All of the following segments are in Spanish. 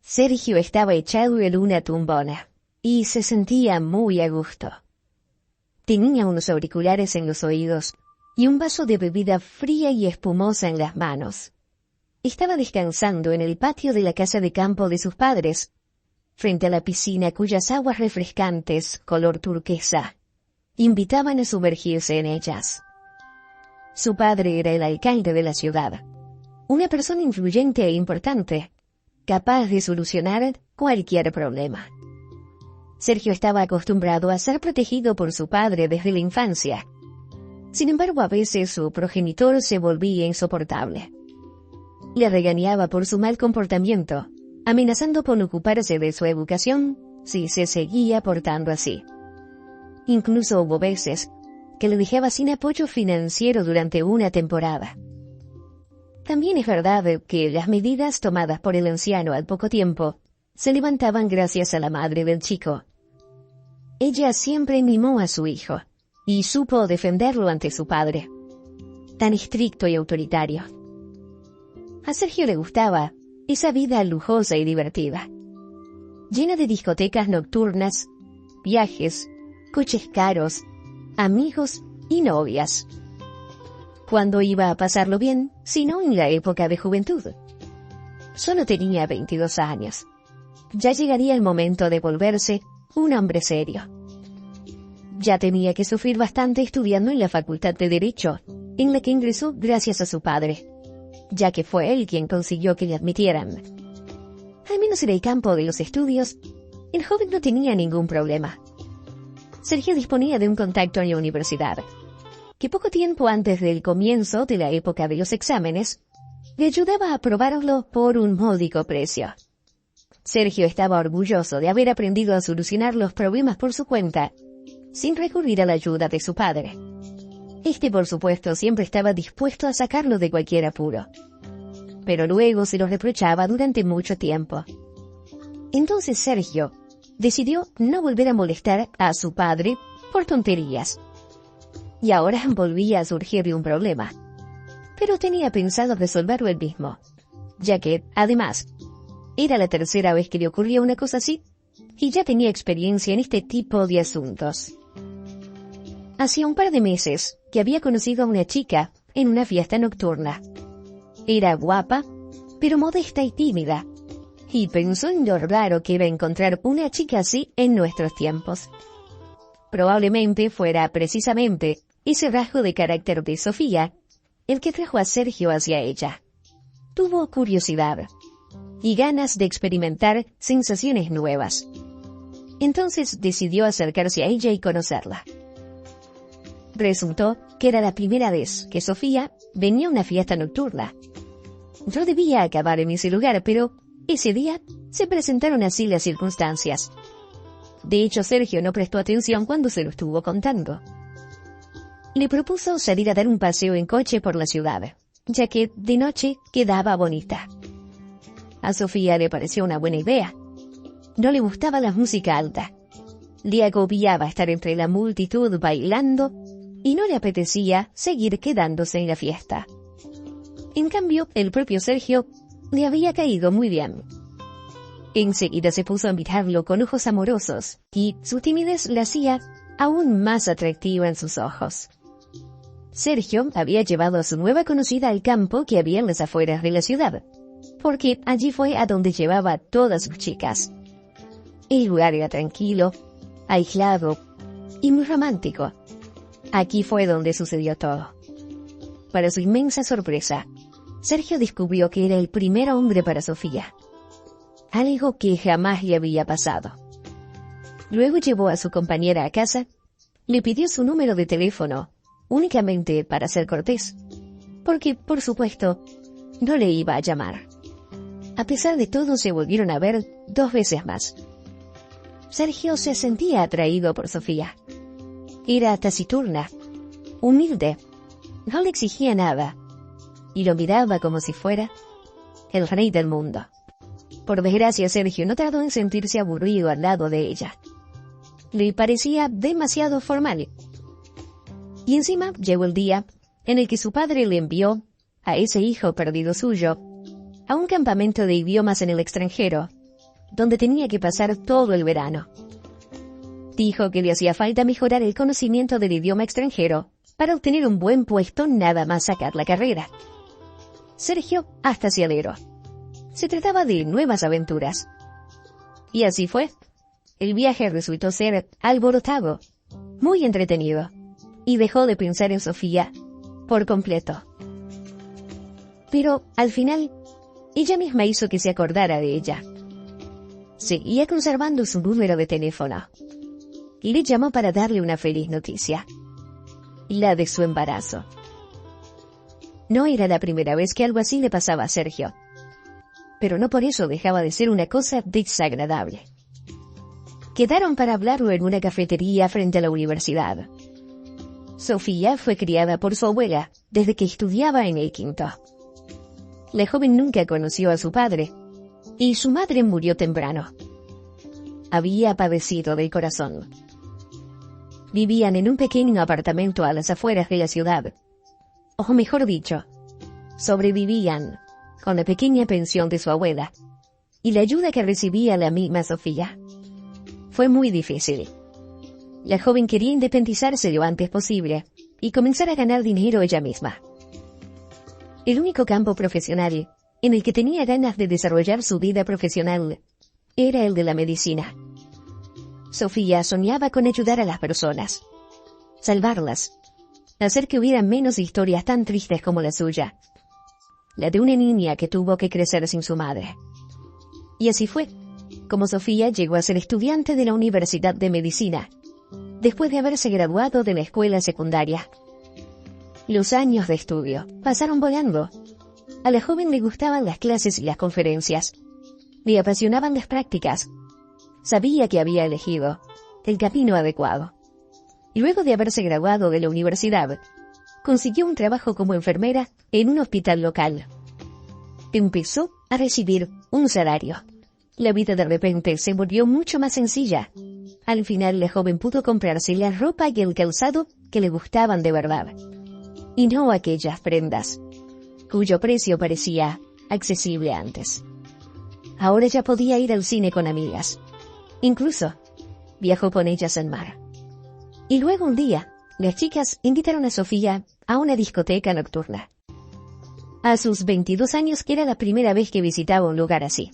Sergio estaba echado en una tumbona y se sentía muy a gusto. Tenía unos auriculares en los oídos y un vaso de bebida fría y espumosa en las manos. Estaba descansando en el patio de la casa de campo de sus padres, frente a la piscina cuyas aguas refrescantes, color turquesa, invitaban a sumergirse en ellas. Su padre era el alcalde de la ciudad, una persona influyente e importante, capaz de solucionar cualquier problema. Sergio estaba acostumbrado a ser protegido por su padre desde la infancia. Sin embargo, a veces su progenitor se volvía insoportable. Le regañaba por su mal comportamiento, amenazando con ocuparse de su educación si se seguía portando así. Incluso hubo veces que le dejaba sin apoyo financiero durante una temporada. También es verdad que las medidas tomadas por el anciano al poco tiempo se levantaban gracias a la madre del chico. Ella siempre mimó a su hijo y supo defenderlo ante su padre, tan estricto y autoritario. A Sergio le gustaba esa vida lujosa y divertida, llena de discotecas nocturnas, viajes, coches caros, amigos y novias. ¿Cuándo iba a pasarlo bien, sino en la época de juventud? Solo tenía 22 años. Ya llegaría el momento de volverse un hombre serio. Ya tenía que sufrir bastante estudiando en la Facultad de Derecho, en la que ingresó gracias a su padre, ya que fue él quien consiguió que le admitieran. Al menos en el campo de los estudios, el joven no tenía ningún problema. Sergio disponía de un contacto en la universidad, que poco tiempo antes del comienzo de la época de los exámenes, le ayudaba a aprobarlo por un módico precio. Sergio estaba orgulloso de haber aprendido a solucionar los problemas por su cuenta, sin recurrir a la ayuda de su padre. Este, por supuesto, siempre estaba dispuesto a sacarlo de cualquier apuro, pero luego se lo reprochaba durante mucho tiempo. Entonces Sergio decidió no volver a molestar a su padre por tonterías. Y ahora volvía a surgirle un problema, pero tenía pensado resolverlo él mismo, ya que, además, era la tercera vez que le ocurría una cosa así, y ya tenía experiencia en este tipo de asuntos. Hacía un par de meses que había conocido a una chica en una fiesta nocturna. Era guapa, pero modesta y tímida, y pensó en lo raro que era encontrar una chica así en nuestros tiempos. Probablemente fuera precisamente ese rasgo de carácter de Sofía el que trajo a Sergio hacia ella. Tuvo curiosidad y ganas de experimentar sensaciones nuevas. Entonces decidió acercarse a ella y conocerla. Resultó que era la primera vez que Sofía venía a una fiesta nocturna. No debía acabar en ese lugar, pero ese día se presentaron así las circunstancias. De hecho, Sergio no prestó atención cuando se lo estuvo contando. Le propuso salir a dar un paseo en coche por la ciudad, ya que de noche quedaba bonita. A Sofía le pareció una buena idea. No le gustaba la música alta. Le agobiaba estar entre la multitud bailando y no le apetecía seguir quedándose en la fiesta. En cambio, el propio Sergio le había caído muy bien. Enseguida se puso a mirarlo con ojos amorosos y su timidez la hacía aún más atractiva en sus ojos. Sergio había llevado a su nueva conocida al campo que había en las afueras de la ciudad, porque allí fue a donde llevaba a todas sus chicas. El lugar era tranquilo, aislado y muy romántico. Aquí fue donde sucedió todo. Para su inmensa sorpresa, Sergio descubrió que era el primer hombre para Sofía, algo que jamás le había pasado. Luego llevó a su compañera a casa, le pidió su número de teléfono, únicamente para ser cortés, porque, por supuesto, no le iba a llamar. A pesar de todo, se volvieron a ver 2 veces más. Sergio se sentía atraído por Sofía. Era taciturna, humilde, no le exigía nada, y lo miraba como si fuera el rey del mundo. Por desgracia, Sergio no tardó en sentirse aburrido al lado de ella. Le parecía demasiado formal. Y encima llegó el día en el que su padre le envió a ese hijo perdido suyo a un campamento de idiomas en el extranjero, donde tenía que pasar todo el verano. Dijo que le hacía falta mejorar el conocimiento del idioma extranjero para obtener un buen puesto nada más sacar la carrera. Sergio hasta se alegró. Se trataba de nuevas aventuras. Y así fue. El viaje resultó ser alborotado, muy entretenido, y dejó de pensar en Sofía por completo. Pero, al final, ella misma hizo que se acordara de ella. Seguía conservando su número de teléfono, y le llamó para darle una feliz noticia: la de su embarazo. No era la primera vez que algo así le pasaba a Sergio, pero no por eso dejaba de ser una cosa desagradable. Quedaron para hablarlo en una cafetería frente a la universidad. Sofía fue criada por su abuela desde que estudiaba en el quinto. La joven nunca conoció a su padre, y su madre murió temprano. Había padecido del corazón. Vivían en un pequeño apartamento a las afueras de la ciudad. O mejor dicho, sobrevivían con la pequeña pensión de su abuela y la ayuda que recibía la misma Sofía. Fue muy difícil. La joven quería independizarse lo antes posible y comenzar a ganar dinero ella misma. El único campo profesional en el que tenía ganas de desarrollar su vida profesional era el de la medicina. Sofía soñaba con ayudar a las personas, salvarlas, hacer que hubiera menos historias tan tristes como la suya, la de una niña que tuvo que crecer sin su madre. Y así fue como Sofía llegó a ser estudiante de la Universidad de Medicina, después de haberse graduado de la escuela secundaria. Los años de estudio pasaron volando. A la joven le gustaban las clases y las conferencias. Le apasionaban las prácticas. Sabía que había elegido el camino adecuado. Y luego de haberse graduado de la universidad, consiguió un trabajo como enfermera en un hospital local. Empezó a recibir un salario. La vida de repente se volvió mucho más sencilla. Al final la joven pudo comprarse la ropa y el calzado que le gustaban de verdad, y no aquellas prendas cuyo precio parecía accesible antes. Ahora ya podía ir al cine con amigas. Incluso viajó con ellas al mar. Y luego un día, las chicas invitaron a Sofía a una discoteca nocturna. A sus 22 años, que era la primera vez que visitaba un lugar así.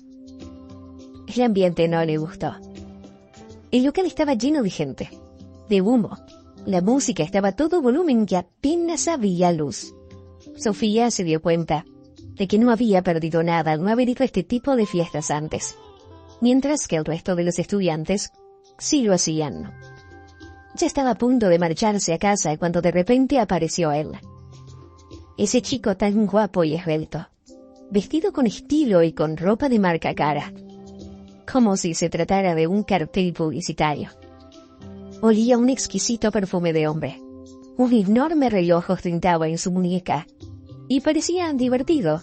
El ambiente no le gustó. El local estaba lleno de gente, de humo. La música estaba a todo volumen y apenas había luz. Sofía se dio cuenta de que no había perdido nada al no haber ido a este tipo de fiestas antes, mientras que el resto de los estudiantes sí lo hacían. Ya estaba a punto de marcharse a casa cuando de repente apareció él. Ese chico tan guapo y esbelto, vestido con estilo y con ropa de marca cara, como si se tratara de un cartel publicitario. Olía un exquisito perfume de hombre. Un enorme reloj ostentaba en su muñeca, y parecía divertido,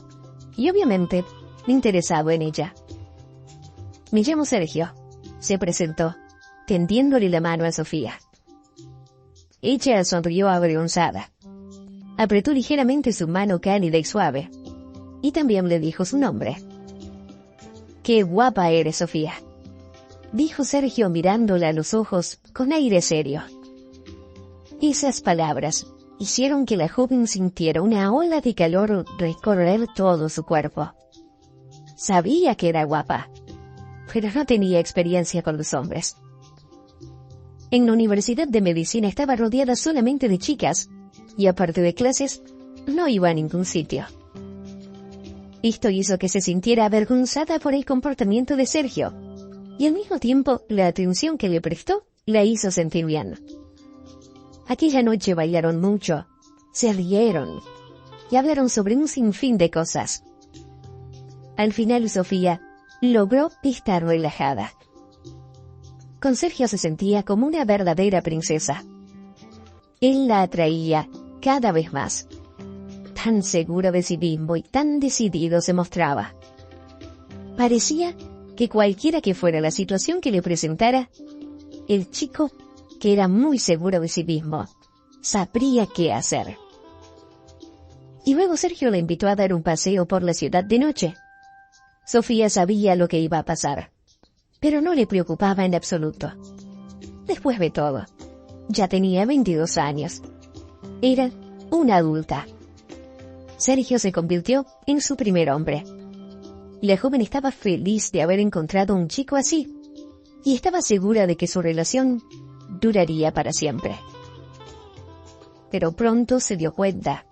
y obviamente interesado en ella. Me llamo Sergio, se presentó, tendiéndole la mano a Sofía. Ella sonrió avergonzada. Apretó ligeramente su mano cálida y suave, y también le dijo su nombre. «Qué guapa eres, Sofía», dijo Sergio mirándola a los ojos con aire serio. Esas palabras hicieron que la joven sintiera una ola de calor recorrer todo su cuerpo. Sabía que era guapa, pero no tenía experiencia con los hombres. En la Universidad de Medicina estaba rodeada solamente de chicas, y aparte de clases, no iba a ningún sitio. Esto hizo que se sintiera avergonzada por el comportamiento de Sergio, y al mismo tiempo la atención que le prestó la hizo sentir bien. Aquella noche bailaron mucho, se rieron y hablaron sobre un sinfín de cosas. Al final Sofía logró estar relajada. Con Sergio se sentía como una verdadera princesa. Él la atraía cada vez más. Tan seguro de sí mismo y tan decidido se mostraba. Parecía que cualquiera que fuera la situación que le presentara, el chico, que era muy seguro de sí mismo, sabría qué hacer. Y luego Sergio la invitó a dar un paseo por la ciudad de noche. Sofía sabía lo que iba a pasar. pero no le preocupaba en absoluto. Después de todo, ya tenía 22 años. Era una adulta. Sergio se convirtió en su primer hombre. La joven estaba feliz de haber encontrado un chico así, y estaba segura de que su relación duraría para siempre. Pero pronto se dio cuenta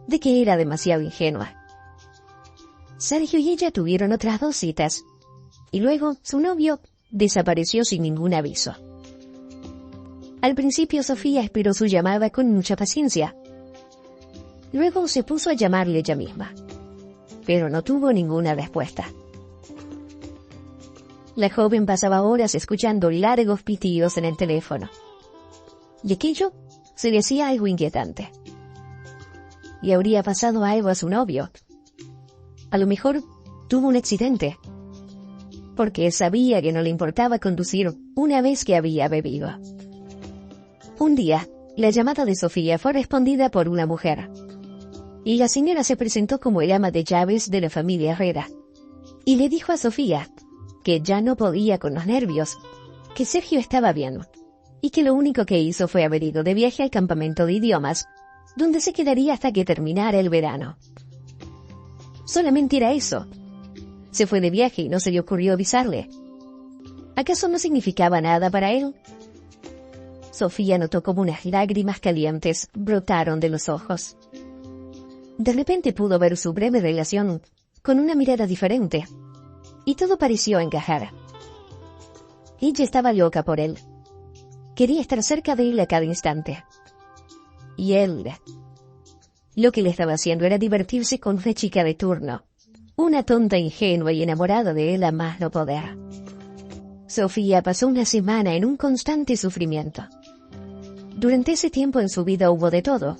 de que era demasiado ingenua. Sergio y ella tuvieron otras 2 citas, y luego su novio desapareció sin ningún aviso. Al principio Sofía esperó su llamada con mucha paciencia. Luego se puso a llamarle ella misma, pero no tuvo ninguna respuesta. La joven pasaba horas escuchando largos pitidos en el teléfono, y aquello se le hacía algo inquietante. ¿Y habría pasado algo a su novio? A lo mejor tuvo un accidente, porque sabía que no le importaba conducir una vez que había bebido. Un día, la llamada de Sofía fue respondida por una mujer, y la señora se presentó como el ama de llaves de la familia Herrera, y le dijo a Sofía que ya no podía con los nervios, que Sergio estaba bien, y que lo único que hizo fue haber ido de viaje al campamento de idiomas, donde se quedaría hasta que terminara el verano. Solamente era eso. Se fue de viaje y no se le ocurrió avisarle. ¿Acaso no significaba nada para él? Sofía notó como unas lágrimas calientes brotaron de los ojos. De repente pudo ver su breve relación con una mirada diferente, y todo pareció encajar. Ella estaba loca por él. Quería estar cerca de él a cada instante. Y él, lo que le estaba haciendo era divertirse con una chica de turno, una tonta ingenua y enamorada de él a más no poder. Sofía pasó una semana en un constante sufrimiento. Durante ese tiempo en su vida hubo de todo: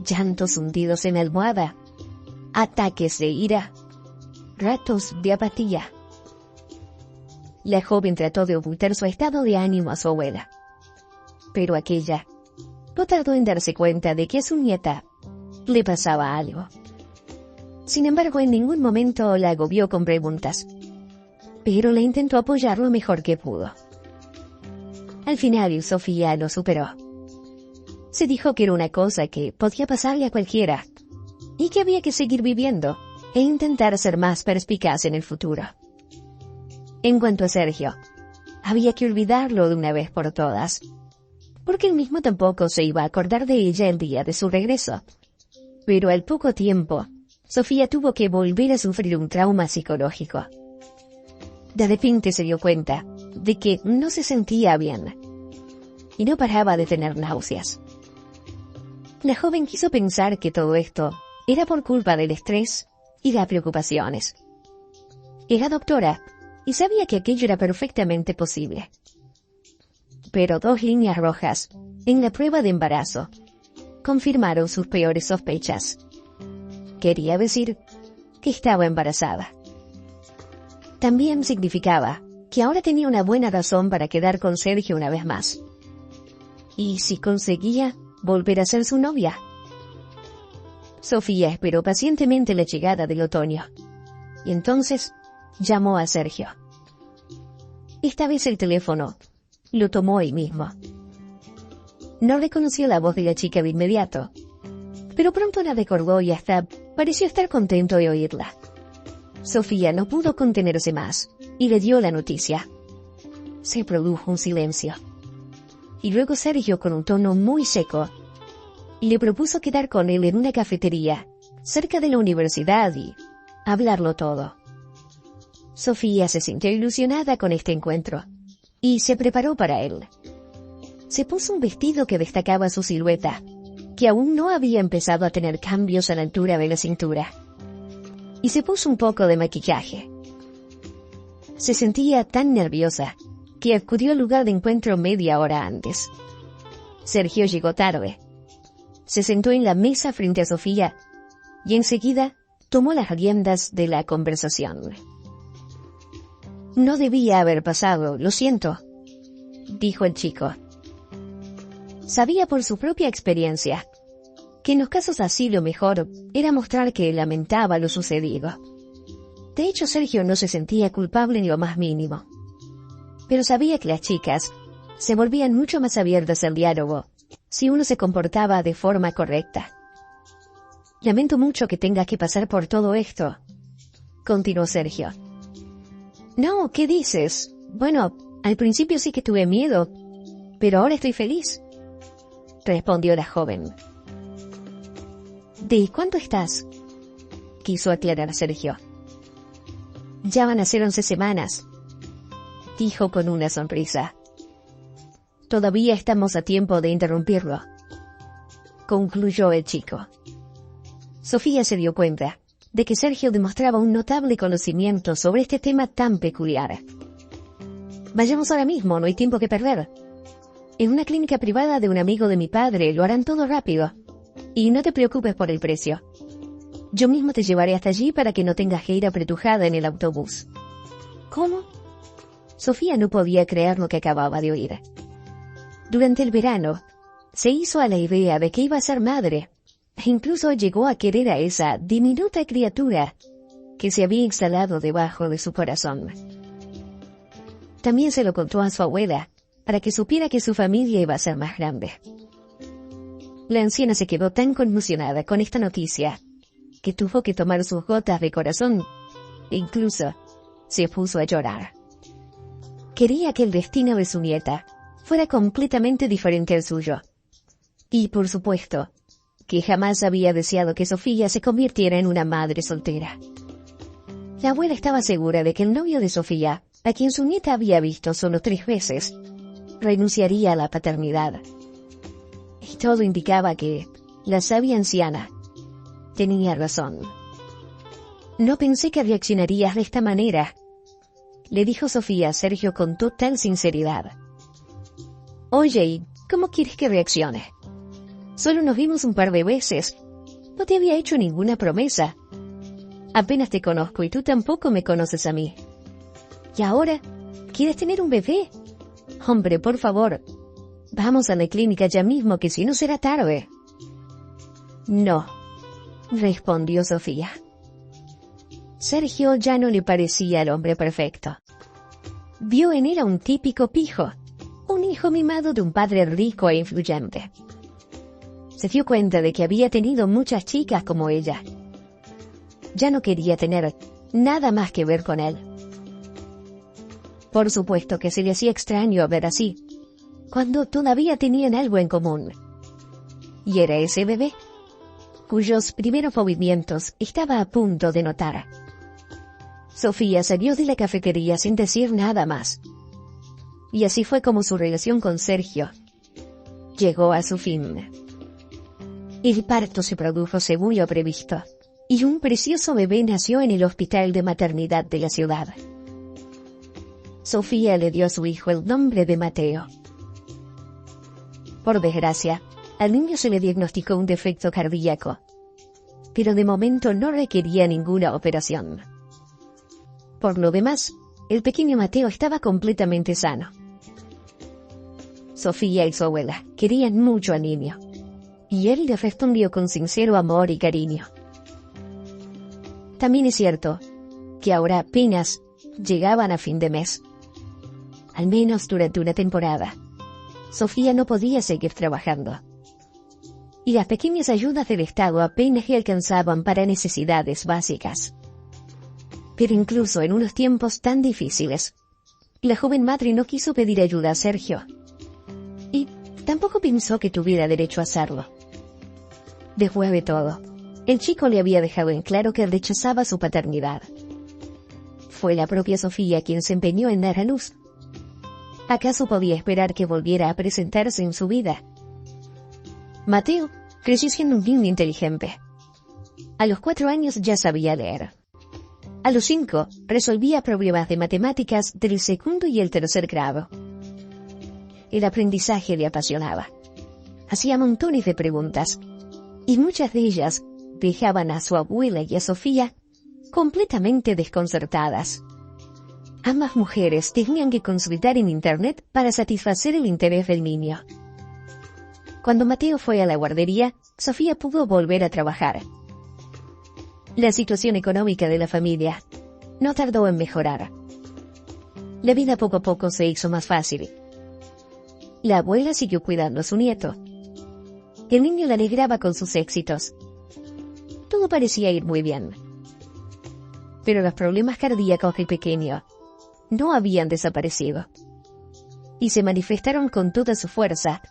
llantos hundidos en la almohada, ataques de ira, ratos de apatía. La joven trató de ocultar su estado de ánimo a su abuela, pero aquella no tardó en darse cuenta de que a su nieta le pasaba algo. Sin embargo, en ningún momento la agobió con preguntas, pero le intentó apoyar lo mejor que pudo. Al final, Sofía lo superó. Se dijo que era una cosa que podía pasarle a cualquiera, y que había que seguir viviendo e intentar ser más perspicaz en el futuro. En cuanto a Sergio, había que olvidarlo de una vez por todas, porque él mismo tampoco se iba a acordar de ella el día de su regreso. Pero al poco tiempo, Sofía tuvo que volver a sufrir un trauma psicológico. De repente se dio cuenta de que no se sentía bien, y no paraba de tener náuseas. La joven quiso pensar que todo esto era por culpa del estrés y las preocupaciones. Era doctora y sabía que aquello era perfectamente posible. Pero 2 líneas rojas en la prueba de embarazo confirmaron sus peores sospechas. Quería decir que estaba embarazada. También significaba que ahora tenía una buena razón para quedar con Sergio una vez más. ¿Y si conseguía volver a ser su novia? Sofía esperó pacientemente la llegada del otoño, y entonces llamó a Sergio. Esta vez el teléfono lo tomó él mismo. No reconoció la voz de la chica de inmediato, pero pronto la recordó y hasta pareció estar contento de oírla. Sofía no pudo contenerse más y le dio la noticia. Se produjo un silencio, y luego Sergio, con un tono muy seco, le propuso quedar con él en una cafetería cerca de la universidad y hablarlo todo. Sofía se sintió ilusionada con este encuentro y se preparó para él. Se puso un vestido que destacaba su silueta, que aún no había empezado a tener cambios a la altura de la cintura, y se puso un poco de maquillaje. Se sentía tan nerviosa que acudió al lugar de encuentro media hora antes. Sergio llegó tarde. Se sentó en la mesa frente a Sofía y enseguida tomó las riendas de la conversación. No debía haber pasado, lo siento, dijo el chico. Sabía por su propia experiencia que en los casos así lo mejor era mostrar que lamentaba lo sucedido. De hecho, Sergio no se sentía culpable ni lo más mínimo. pero sabía que las chicas se volvían mucho más abiertas al diálogo si uno se comportaba de forma correcta. Lamento mucho que tengas que pasar por todo esto, continuó Sergio. No, ¿qué dices? Bueno, al principio sí que tuve miedo, pero ahora estoy feliz, respondió la joven. ¿De cuánto estás? Quiso aclarar Sergio. Ya van a ser 11 semanas, dijo con una sonrisa. Todavía estamos a tiempo de interrumpirlo, concluyó el chico. Sofía se dio cuenta de que Sergio demostraba un notable conocimiento sobre este tema tan peculiar. Vayamos ahora mismo, no hay tiempo que perder. En una clínica privada de un amigo de mi padre lo harán todo rápido. Y no te preocupes por el precio. Yo mismo te llevaré hasta allí para que no tengas que ir apretujada en el autobús. ¿Cómo? Sofía no podía creer lo que acababa de oír. Durante el verano, se hizo a la idea de que iba a ser madre. E incluso llegó a querer a esa diminuta criatura que se había instalado debajo de su corazón. También se lo contó a su abuela, para que supiera que su familia iba a ser más grande. La anciana se quedó tan conmocionada con esta noticia, que tuvo que tomar sus gotas de corazón, e incluso se puso a llorar. Quería que el destino de su nieta fuera completamente diferente al suyo. Y, por supuesto, que jamás había deseado que Sofía se convirtiera en una madre soltera. La abuela estaba segura de que el novio de Sofía, a quien su nieta había visto solo 3 veces, renunciaría a la paternidad. Y todo indicaba que la sabia anciana tenía razón. No pensé que reaccionarías de esta manera, le dijo Sofía a Sergio con total sinceridad. Oye, ¿y cómo quieres que reaccione? Solo nos vimos un par de veces. No te había hecho ninguna promesa. Apenas te conozco y tú tampoco me conoces a mí. ¿Y ahora? ¿Quieres tener un bebé? Hombre, por favor, vamos a la clínica ya mismo, que si no será tarde. No, respondió Sofía. Sergio ya no le parecía el hombre perfecto. Vio en él a un típico pijo, un hijo mimado de un padre rico e influyente. Se dio cuenta de que había tenido muchas chicas como ella. Ya no quería tener nada más que ver con él. Por supuesto que se le hacía extraño ver así, cuando todavía tenían algo en común. Y era ese bebé, cuyos primeros movimientos estaba a punto de notar. Sofía salió de la cafetería sin decir nada más. Y así fue como su relación con Sergio llegó a su fin. El parto se produjo según lo previsto, y un precioso bebé nació en el hospital de maternidad de la ciudad. Sofía le dio a su hijo el nombre de Mateo. Por desgracia, al niño se le diagnosticó un defecto cardíaco, pero de momento no requería ninguna operación. Por lo demás, el pequeño Mateo estaba completamente sano. Sofía y su abuela querían mucho al niño, y él le respondió con sincero amor y cariño. También es cierto que ahora apenas llegaban a fin de mes. Al menos durante una temporada, Sofía no podía seguir trabajando. Y las pequeñas ayudas del Estado apenas le alcanzaban para necesidades básicas. Pero incluso en unos tiempos tan difíciles, la joven madre no quiso pedir ayuda a Sergio. Y tampoco pensó que tuviera derecho a hacerlo. Después de todo, el chico le había dejado en claro que rechazaba su paternidad. Fue la propia Sofía quien se empeñó en dar a luz. ¿Acaso podía esperar que volviera a presentarse en su vida? Mateo creció siendo un niño inteligente. A los 4 años ya sabía leer. A los 5 resolvía problemas de matemáticas del segundo y el tercer grado. El aprendizaje le apasionaba. Hacía montones de preguntas, y muchas de ellas dejaban a su abuela y a Sofía completamente desconcertadas. Ambas mujeres tenían que consultar en Internet para satisfacer el interés del niño. Cuando Mateo fue a la guardería, Sofía pudo volver a trabajar. La situación económica de la familia no tardó en mejorar. La vida poco a poco se hizo más fácil. La abuela siguió cuidando a su nieto. El niño la alegraba con sus éxitos. Todo parecía ir muy bien. Pero los problemas cardíacos del pequeño no habían desaparecido. Y se manifestaron con toda su fuerza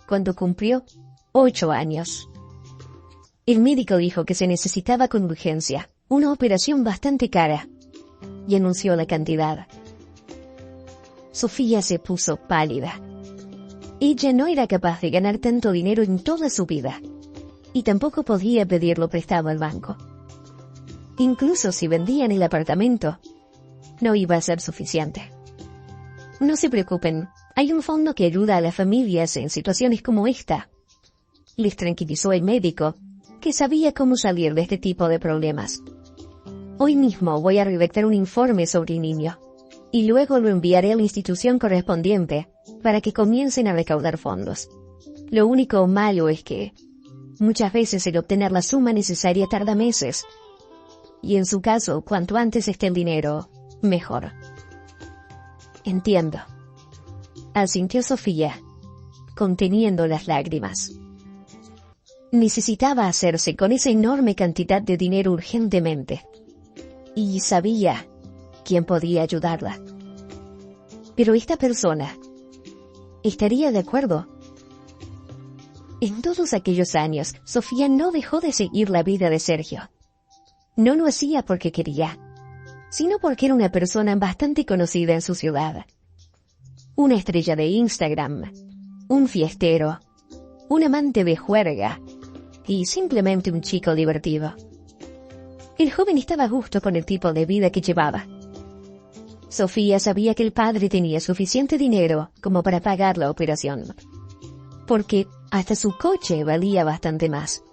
cuando cumplió 8 años. El médico dijo que se necesitaba con urgencia una operación bastante cara y anunció la cantidad. Sofía se puso pálida. Ella no era capaz de ganar tanto dinero en toda su vida y tampoco podía pedirlo prestado al banco. Incluso si vendían el apartamento, no iba a ser suficiente. No se preocupen, hay un fondo que ayuda a las familias en situaciones como esta, les tranquilizó el médico, que sabía cómo salir de este tipo de problemas. Hoy mismo voy a redactar un informe sobre el niño, y luego lo enviaré a la institución correspondiente para que comiencen a recaudar fondos. Lo único malo es que muchas veces el obtener la suma necesaria tarda meses, y en su caso, cuanto antes esté el dinero, mejor. Entiendo, asintió Sofía, conteniendo las lágrimas. Necesitaba hacerse con esa enorme cantidad de dinero urgentemente, y sabía quién podía ayudarla. Pero esta persona estaría de acuerdo. En todos aquellos años, Sofía no dejó de seguir la vida de Sergio. No lo hacía porque quería, sino porque era una persona bastante conocida en su ciudad. Una estrella de Instagram, un fiestero, un amante de juerga y simplemente un chico divertido. El joven estaba a gusto con el tipo de vida que llevaba. Sofía sabía que el padre tenía suficiente dinero como para pagar la operación, porque hasta su coche valía bastante más,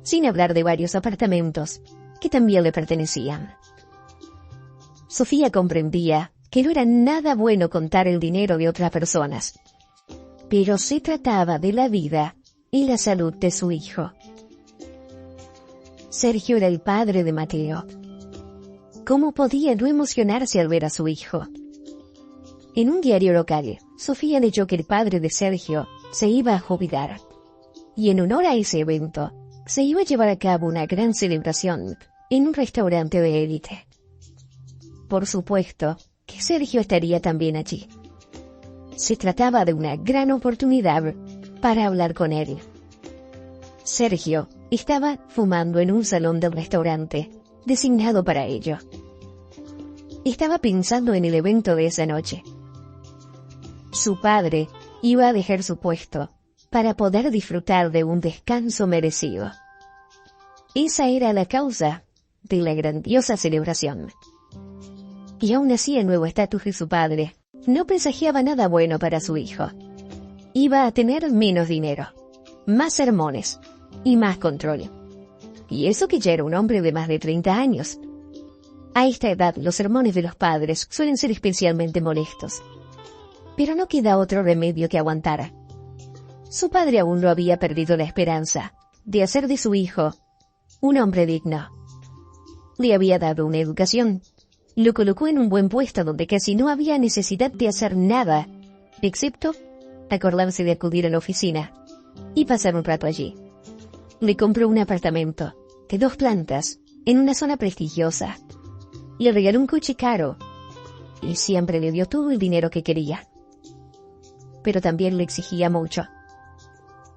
sin hablar de varios apartamentos que también le pertenecían. Sofía comprendía que no era nada bueno contar el dinero de otras personas, pero se trataba de la vida y la salud de su hijo. Sergio era el padre de Mateo. ¿Cómo podía no emocionarse al ver a su hijo? En un diario local, Sofía leyó que el padre de Sergio se iba a jubilar, y en honor a ese evento, se iba a llevar a cabo una gran celebración en un restaurante de élite. Por supuesto que Sergio estaría también allí. Se trataba de una gran oportunidad para hablar con él. Sergio estaba fumando en un salón del restaurante, designado para ello. Estaba pensando en el evento de esa noche. Su padre iba a dejar su puesto para poder disfrutar de un descanso merecido. Esa era la causa de la grandiosa celebración. Y aún así el nuevo estatus de su padre no presagiaba nada bueno para su hijo. Iba a tener menos dinero, más sermones y más control. Y eso que ya era un hombre de más de 30 años. A esta edad los sermones de los padres suelen ser especialmente molestos. Pero no queda otro remedio que aguantar. Su padre aún no había perdido la esperanza de hacer de su hijo un hombre digno. Le había dado una educación. Lo colocó en un buen puesto donde casi no había necesidad de hacer nada, excepto acordarse de acudir a la oficina y pasar un rato allí. Le compró un apartamento de 2 plantas en una zona prestigiosa. Le regaló un coche caro y siempre le dio todo el dinero que quería. Pero también le exigía mucho.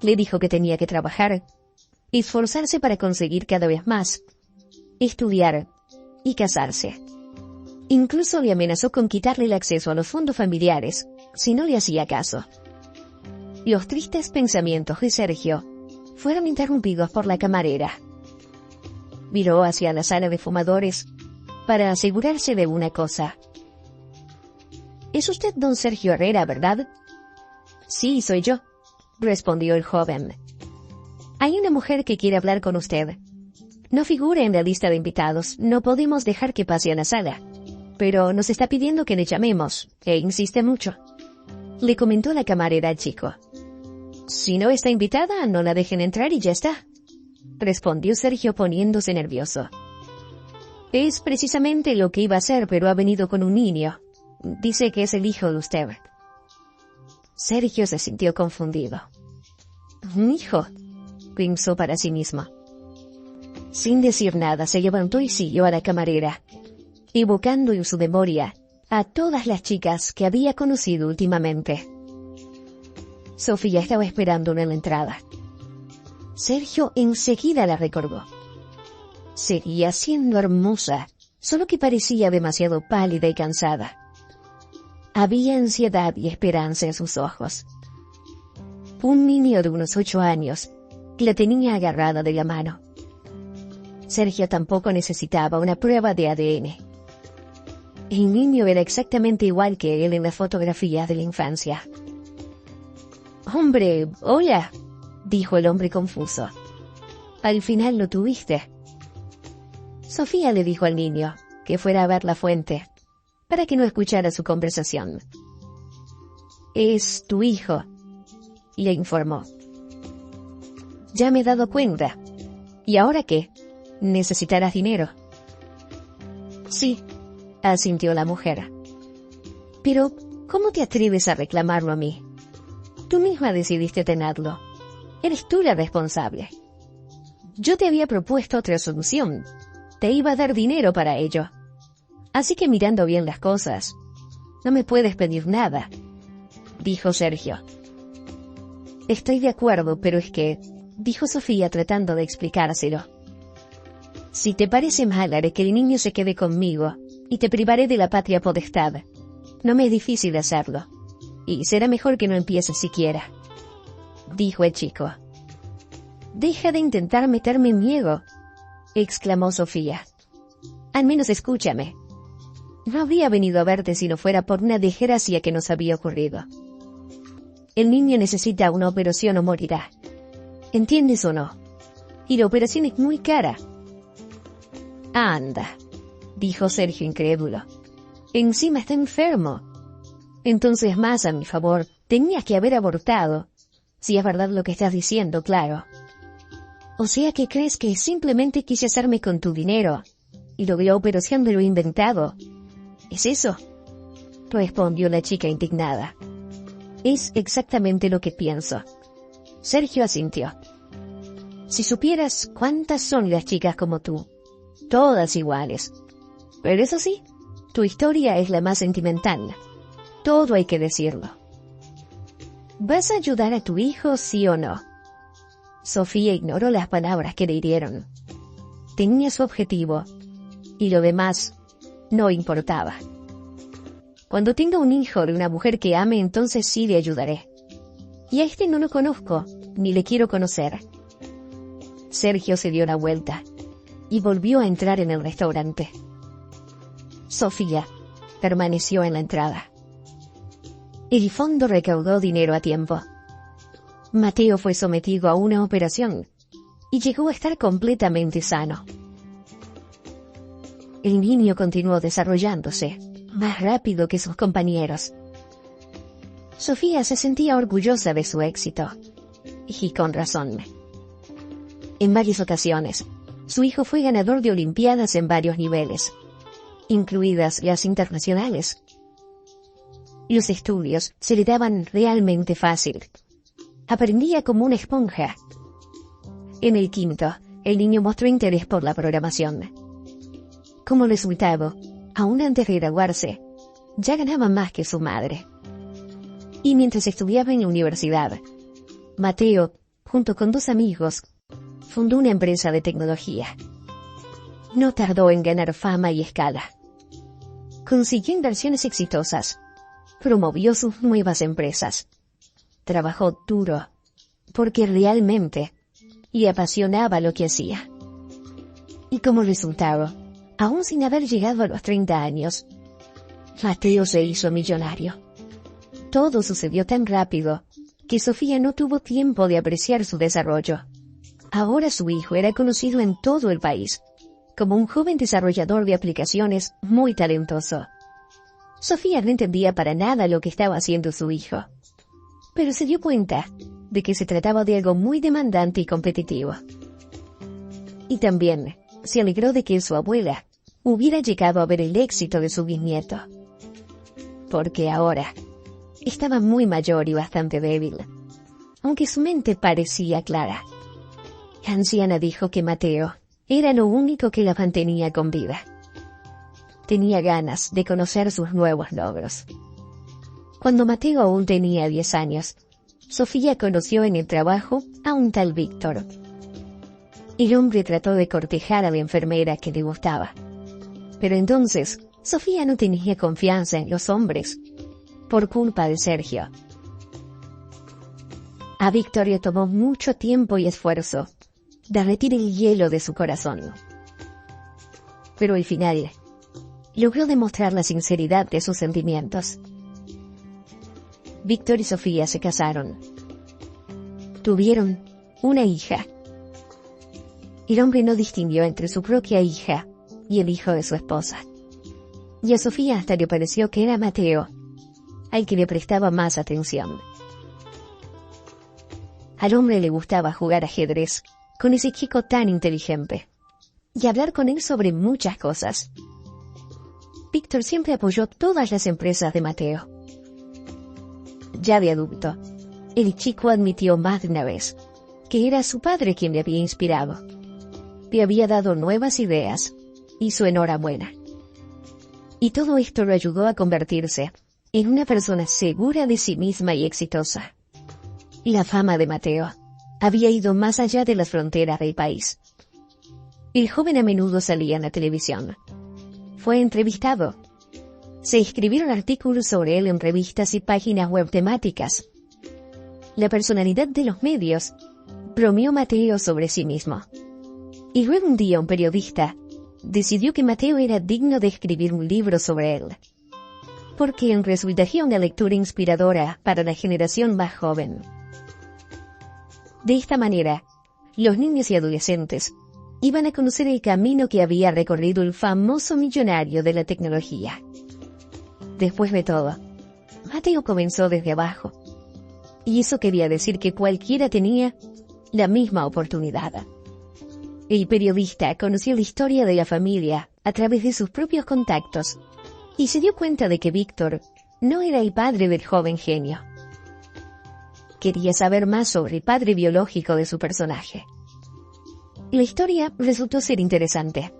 Le dijo que tenía que trabajar, esforzarse para conseguir cada vez más, estudiar y casarse. Incluso le amenazó con quitarle el acceso a los fondos familiares si no le hacía caso. Los tristes pensamientos de Sergio fueron interrumpidos por la camarera. Miró hacia la sala de fumadores para asegurarse de una cosa. «¿Es usted don Sergio Herrera, verdad?» «Sí, soy yo», respondió el joven. «Hay una mujer que quiere hablar con usted. No figura en la lista de invitados, no podemos dejar que pase a la sala, pero nos está pidiendo que le llamemos, e insiste mucho», le comentó la camarera al chico. «Si no está invitada, no la dejen entrar y ya está», respondió Sergio poniéndose nervioso. «Es precisamente lo que iba a hacer, pero ha venido con un niño. dice que es el hijo de usted. Sergio se sintió confundido. ¿Un hijo?, pensó para sí mismo. Sin decir nada, se levantó y siguió a la camarera, evocando en su memoria a todas las chicas que había conocido últimamente. Sofía estaba esperando en la entrada. Sergio enseguida la recordó. Seguía siendo hermosa, solo que parecía demasiado pálida y cansada. Había ansiedad y esperanza en sus ojos. Un niño de unos 8 años la tenía agarrada de la mano. Sergio tampoco necesitaba una prueba de ADN. El niño era exactamente igual que él en la fotografía de la infancia. «Hombre, hola», dijo el hombre confuso. «Al final lo tuviste». Sofía le dijo al niño que fuera a ver la fuente, para que no escuchara su conversación. «Es tu hijo», le informó. «Ya me he dado cuenta. ¿Y ahora qué? ¿Necesitarás dinero?» «Sí», asintió la mujer. «Pero, ¿cómo te atreves a reclamarlo a mí? Tú misma decidiste tenerlo. Eres tú la responsable. Yo te había propuesto otra solución. Te iba a dar dinero para ello. Así que mirando bien las cosas, no me puedes pedir nada», dijo Sergio. «Estoy de acuerdo, pero es que», dijo Sofía tratando de explicárselo. «Si te parece mal, haré que el niño se quede conmigo y te privaré de la patria potestad. No me es difícil hacerlo. Y será mejor que no empieces siquiera», dijo el chico. «Deja de intentar meterme miedo», exclamó Sofía. «Al menos escúchame. No habría venido a verte si no fuera por una desgracia que nos había ocurrido. El niño necesita una operación o morirá. ¿Entiendes o no? Y la operación es muy cara». «Anda», dijo Sergio incrédulo. «Encima está enfermo. Entonces, más a mi favor, tenías que haber abortado. Si es verdad lo que estás diciendo, claro. O sea que crees que simplemente quise hacerme con tu dinero, y lo de la operación me lo he inventado. ¿Es eso?», respondió la chica indignada. «Es exactamente lo que pienso». Sergio asintió. «Si supieras cuántas son las chicas como tú, todas iguales. Pero eso sí, tu historia es la más sentimental. Todo hay que decirlo. ¿Vas a ayudar a tu hijo, sí o no?». Sofía ignoró las palabras que le hirieron. Tenía su objetivo, y lo demás no importaba. «Cuando tenga un hijo de una mujer que ame, entonces sí le ayudaré. Y a este no lo conozco, ni le quiero conocer». Sergio se dio la vuelta y volvió a entrar en el restaurante. Sofía permaneció en la entrada. El fondo recaudó dinero a tiempo. Mateo fue sometido a una operación y llegó a estar completamente sano. El niño continuó desarrollándose más rápido que sus compañeros. Sofía se sentía orgullosa de su éxito, y con razón. En varias ocasiones, su hijo fue ganador de olimpiadas en varios niveles, incluidas las internacionales. Los estudios se le daban realmente fácil. Aprendía como una esponja. En el quinto, el niño mostró interés por la programación. Como resultado, aún antes de graduarse, ya ganaba más que su madre. Y mientras estudiaba en la universidad, Mateo, junto con 2 amigos, fundó una empresa de tecnología. No tardó en ganar fama y escala. Consiguió inversiones exitosas. Promovió sus nuevas empresas. Trabajó duro, porque realmente le apasionaba lo que hacía. Y como resultado, aún sin haber llegado a los 30 años, Mateo se hizo millonario. Todo sucedió tan rápido que Sofía no tuvo tiempo de apreciar su desarrollo. Ahora su hijo era conocido en todo el país como un joven desarrollador de aplicaciones muy talentoso. Sofía no entendía para nada lo que estaba haciendo su hijo, pero se dio cuenta de que se trataba de algo muy demandante y competitivo. Y también se alegró de que su abuela hubiera llegado a ver el éxito de su bisnieto. porque ahora estaba muy mayor y bastante débil, aunque su mente parecía clara. La anciana dijo que Mateo era lo único que la mantenía con vida. Tenía ganas de conocer sus nuevos logros. Cuando Mateo aún tenía 10 años, Sofía conoció en el trabajo a un tal Víctor. El hombre trató de cortejar a la enfermera que le gustaba. Pero entonces, Sofía no tenía confianza en los hombres, por culpa de Sergio. A Víctor le tomó mucho tiempo y esfuerzo derretir el hielo de su corazón. Pero al final, logró demostrar la sinceridad de sus sentimientos. Víctor y Sofía se casaron. Tuvieron una hija. El hombre no distinguió entre su propia hija y el hijo de su esposa. Y a Sofía hasta le pareció que era Mateo, al que le prestaba más atención. Al hombre le gustaba jugar ajedrez con ese chico tan inteligente y hablar con él sobre muchas cosas. Víctor siempre apoyó todas las empresas de Mateo. Ya de adulto, el chico admitió más de una vez que era su padre quien le había inspirado. Le había dado nuevas ideas y su enhorabuena. Y todo esto lo ayudó a convertirse en una persona segura de sí misma y exitosa. La fama de Mateo había ido más allá de las fronteras del país. El joven a menudo salía en la televisión. Fue entrevistado. Se escribieron artículos sobre él en revistas y páginas web temáticas. La personalidad de los medios bromeó Mateo sobre sí mismo. Y luego un día un periodista decidió que Mateo era digno de escribir un libro sobre él, porque resultaría una lectura inspiradora para la generación más joven. De esta manera, los niños y adolescentes iban a conocer el camino que había recorrido el famoso millonario de la tecnología. Después de todo, Mateo comenzó desde abajo, y eso quería decir que cualquiera tenía la misma oportunidad. El periodista conoció la historia de la familia a través de sus propios contactos y se dio cuenta de que Víctor no era el padre del joven genio. Quería saber más sobre el padre biológico de su personaje. La historia resultó ser interesante.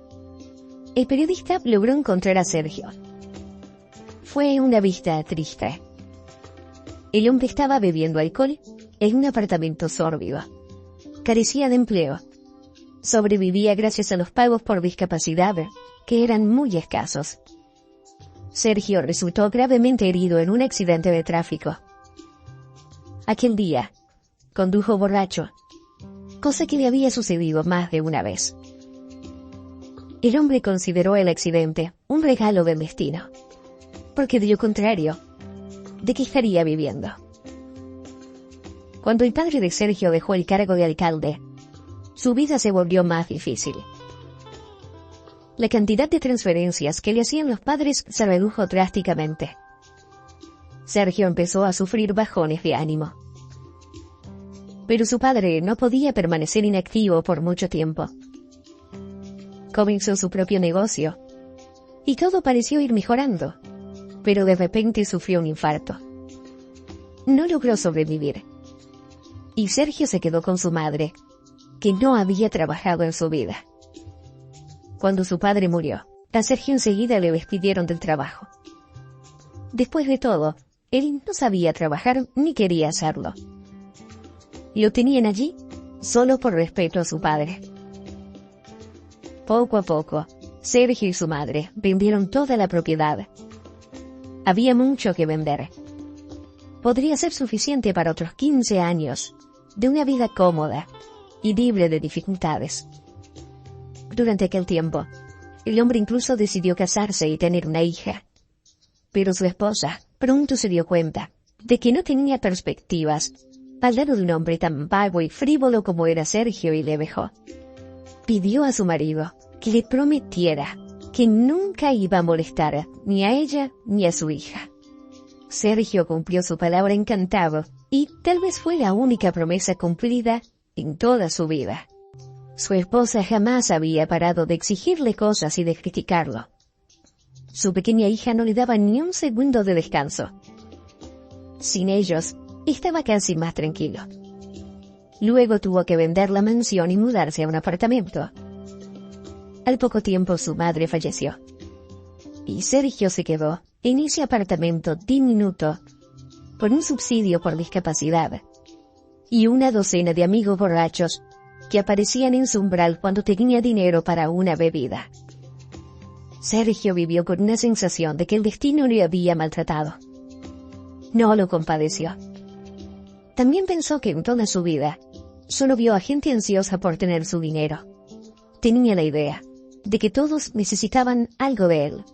El periodista logró encontrar a Sergio. Fue una vista triste. El hombre estaba bebiendo alcohol en un apartamento sórdido. Carecía de empleo. Sobrevivía gracias a los pagos por discapacidad, que eran muy escasos. Sergio resultó gravemente herido en un accidente de tráfico. Aquel día, condujo borracho, cosa que le había sucedido más de una vez. El hombre consideró el accidente un regalo del destino, porque de lo contrario, ¿de qué estaría viviendo? Cuando el padre de Sergio dejó el cargo de alcalde, su vida se volvió más difícil. La cantidad de transferencias que le hacían los padres se redujo drásticamente. Sergio empezó a sufrir bajones de ánimo. Pero su padre no podía permanecer inactivo por mucho tiempo. Comenzó su propio negocio, y todo pareció ir mejorando, pero de repente sufrió un infarto. No logró sobrevivir, y Sergio se quedó con su madre, que no había trabajado en su vida. Cuando su padre murió, a Sergio enseguida le despidieron del trabajo. Después de todo, él no sabía trabajar ni quería hacerlo. Lo tenían allí solo por respeto a su padre. Poco a poco, Sergio y su madre vendieron toda la propiedad. Había mucho que vender. Podría ser suficiente para otros 15 años de una vida cómoda y libre de dificultades. Durante aquel tiempo, el hombre incluso decidió casarse y tener una hija. Pero su esposa pronto se dio cuenta de que no tenía perspectivas al lado de un hombre tan vago y frívolo como era Sergio y le dejó. Pidió a su marido que le prometiera que nunca iba a molestar ni a ella ni a su hija. Sergio cumplió su palabra encantado y tal vez fue la única promesa cumplida en toda su vida. Su esposa jamás había parado de exigirle cosas y de criticarlo. Su pequeña hija no le daba ni un segundo de descanso. Sin ellos, estaba casi más tranquilo. Luego tuvo que vender la mansión y mudarse a un apartamento. Al poco tiempo su madre falleció. Y Sergio se quedó en ese apartamento diminuto, con un subsidio por discapacidad, y una docena de amigos borrachos que aparecían en su umbral cuando tenía dinero para una bebida. Sergio vivió con una sensación de que el destino le había maltratado. No lo compadeció. También pensó que en toda su vida solo vio a gente ansiosa por tener su dinero. Tenía la idea de que todos necesitaban algo de él.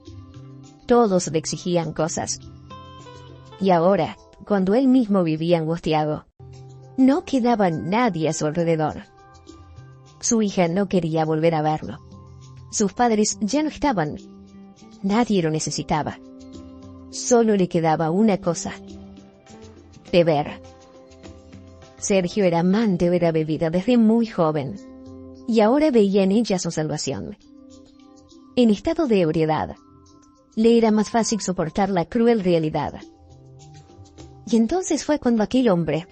Todos le exigían cosas. Y ahora, cuando él mismo vivía angustiado, no quedaba nadie a su alrededor. Su hija no quería volver a verlo. Sus padres ya no estaban. Nadie lo necesitaba. Solo le quedaba una cosa: beber. Sergio era amante de la bebida desde muy joven, y ahora veía en ella su salvación. En estado de ebriedad, le era más fácil soportar la cruel realidad. Y entonces fue cuando aquel hombre,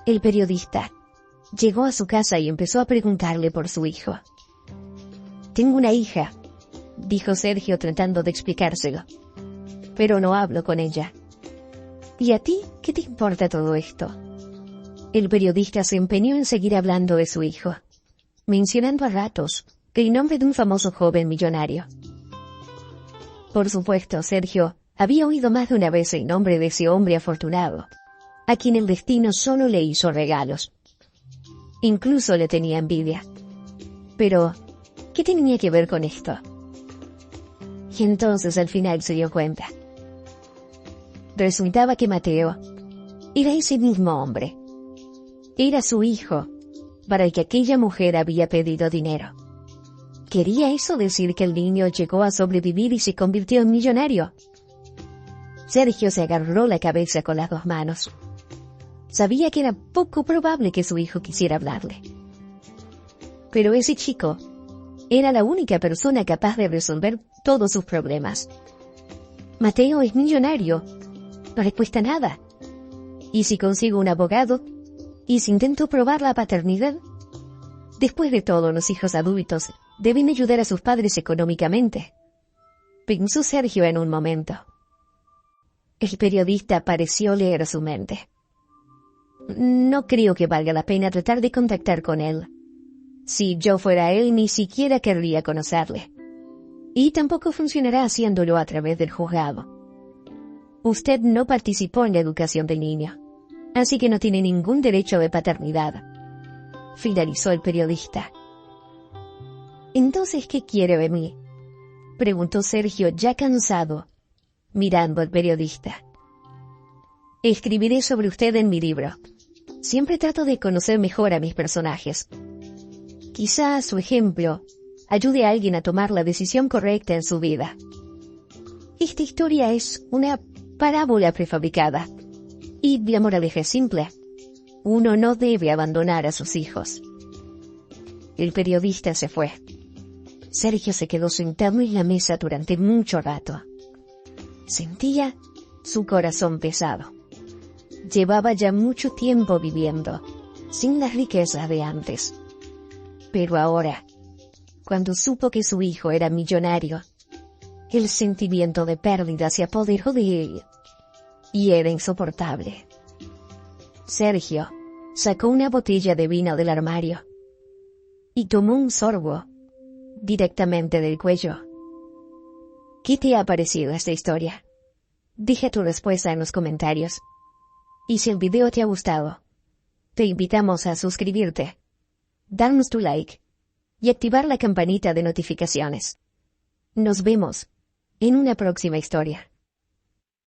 el periodista, llegó a su casa y empezó a preguntarle por su hijo. «Tengo una hija», dijo Sergio tratando de explicárselo, «pero no hablo con ella». «¿Y a ti qué te importa todo esto?». El periodista se empeñó en seguir hablando de su hijo, mencionando a ratos el nombre de un famoso joven millonario. Por supuesto, Sergio había oído más de una vez el nombre de ese hombre afortunado, a quien el destino solo le hizo regalos. Incluso le tenía envidia. Pero, ¿qué tenía que ver con esto? Y entonces al final se dio cuenta. Resultaba que Mateo era ese mismo hombre. Era su hijo, para el que aquella mujer había pedido dinero. ¿Quería eso decir que el niño llegó a sobrevivir y se convirtió en millonario? Sergio se agarró la cabeza con las dos manos. Sabía que era poco probable que su hijo quisiera hablarle. Pero ese chico era la única persona capaz de resolver todos sus problemas. Mateo es millonario. No le cuesta nada. ¿Y si consigo un abogado? ¿Y si intento probar la paternidad? Después de todo, los hijos adultos deben ayudar a sus padres económicamente, pensó Sergio en un momento. El periodista pareció leer su mente. No creo que valga la pena tratar de contactar con él. Si yo fuera él, ni siquiera querría conocerle. Y tampoco funcionará haciéndolo a través del juzgado. Usted no participó en la educación del niño, así que no tiene ningún derecho de paternidad, finalizó el periodista. ¿Entonces qué quiere de mí?, preguntó Sergio ya cansado, mirando al periodista. Escribiré sobre usted en mi libro. Siempre trato de conocer mejor a mis personajes. Quizá su ejemplo ayude a alguien a tomar la decisión correcta en su vida. Esta historia es una parábola prefabricada. Y la moraleja es simple: uno no debe abandonar a sus hijos. El periodista se fue. Sergio se quedó sentado en la mesa durante mucho rato. Sentía su corazón pesado. Llevaba ya mucho tiempo viviendo, sin las riquezas de antes. Pero ahora, cuando supo que su hijo era millonario, el sentimiento de pérdida se apoderó de él, y era insoportable. Sergio sacó una botella de vino del armario y tomó un sorbo directamente del cuello. ¿Qué te ha parecido esta historia? Deja tu respuesta en los comentarios. Y si el video te ha gustado, te invitamos a suscribirte, darnos tu like y activar la campanita de notificaciones. Nos vemos en una próxima historia.